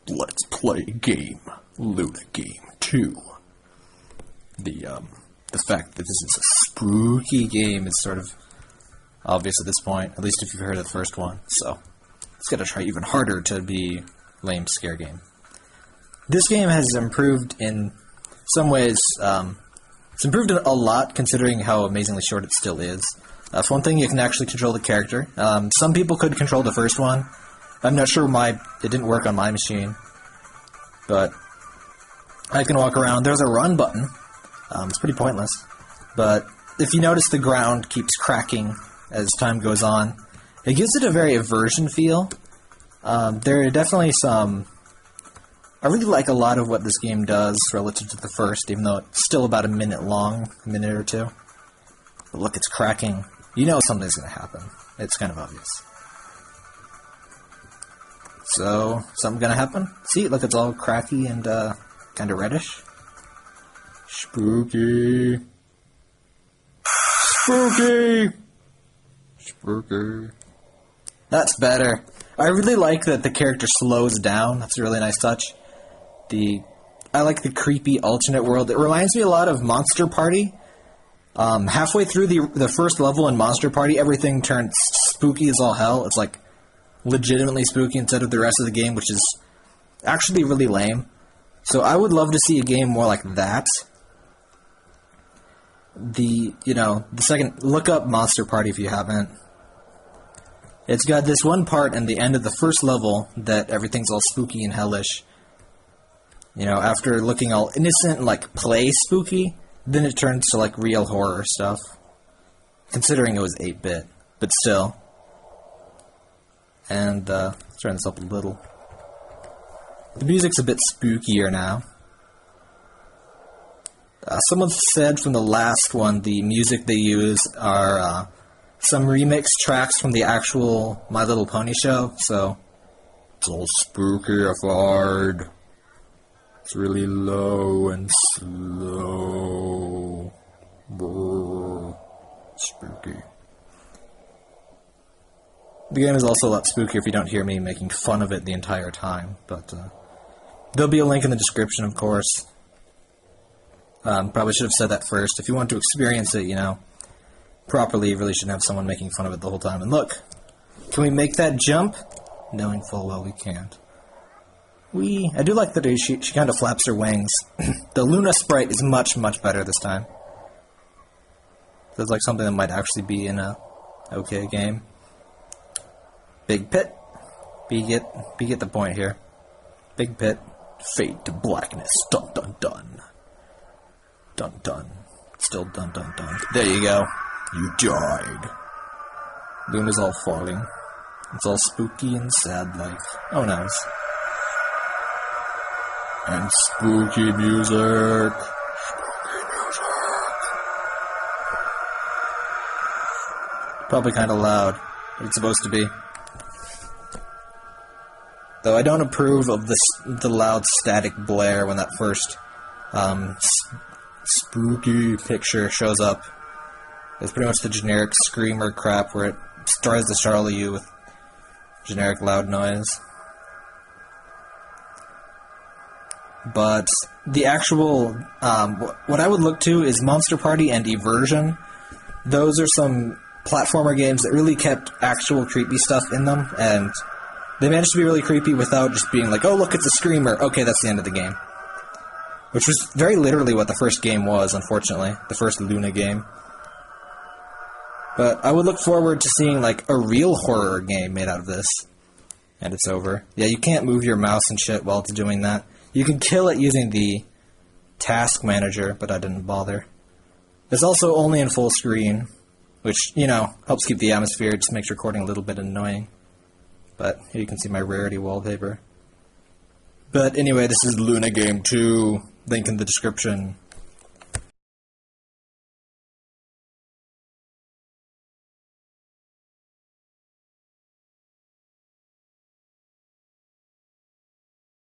Let's play a game. Luna Game 2. The fact that this is a spooky game is sort of obvious at this point, at least if you've heard of the first one, so it's gotta try even harder to be lame scare game. This game has improved in some ways. It's improved a lot considering how amazingly short it still is. For one thing, you can actually control the character. Some people could control the first one. I'm not sure why it didn't work on my machine, but I can walk around. There's a run button. It's pretty pointless, but if you notice, the ground keeps cracking as time goes on. It gives it a very Aversion feel. There are definitely some... I really like a lot of what this game does relative to the first, even though it's still about a minute long, a minute or two. But look, it's cracking. You know something's going to happen. It's kind of obvious. So, something going to happen? See, look, it's all cracky and kind of reddish. Spooky. Spooky! Spooky. That's better. I really like that the character slows down. That's a really nice touch. I like the creepy alternate world. It reminds me a lot of Monster Party. Halfway through the first level in Monster Party, everything turns spooky as all hell. It's like legitimately spooky instead of the rest of the game, which is actually really lame. So I would love to see a game more like that. The second, look up Monster Party if you haven't. It's got this one part in the end of the first level that everything's all spooky and hellish. You know, after looking all innocent and, like, play spooky, then it turns to, like, real horror stuff. Considering it was 8-bit, but still. And, let's turn this up a little. The music's a bit spookier now. Someone said from the last one the music they use are, some remix tracks from the actual My Little Pony show, so it's all spooky-ified. It's really low and slow. Brr. Spooky. The game is also a lot spookier if you don't hear me making fun of it the entire time, but there'll be a link in the description, of course. Probably should have said that first. If you want to experience it, properly, you really shouldn't have someone making fun of it the whole time. And look, can we make that jump? Knowing full well we can't. I do like that she kind of flaps her wings. The Luna sprite is much, much better this time. Feels like something that might actually be in a okay game. Big pit. We get the point here. Big pit. Fade to blackness. Dun dun dun. Dun dun. Still dun dun dun. There you go. You died. Luna's all falling. It's all spooky and sad like. Oh no. And spooky music. Spooky music. Probably kind of loud, but it's supposed to be. Though I don't approve of the loud static blare when that first spooky picture shows up. It's pretty much the generic screamer crap where it tries to startle you with generic loud noise. But the actual, what I would look to is Monster Party and Eversion. Those are some platformer games that really kept actual creepy stuff in them, and they managed to be really creepy without just being like, oh look, it's a screamer, okay, that's the end of the game. Which was very literally what the first game was, unfortunately. The first Luna game. But I would look forward to seeing, like, a real horror game made out of this. And it's over. Yeah, you can't move your mouse and shit while it's doing that. You can kill it using the task manager, but I didn't bother. It's also only in full screen, which, helps keep the atmosphere, just makes recording a little bit annoying. But here you can see my rarity wallpaper. But anyway, this is Luna Game 2. Link in the description.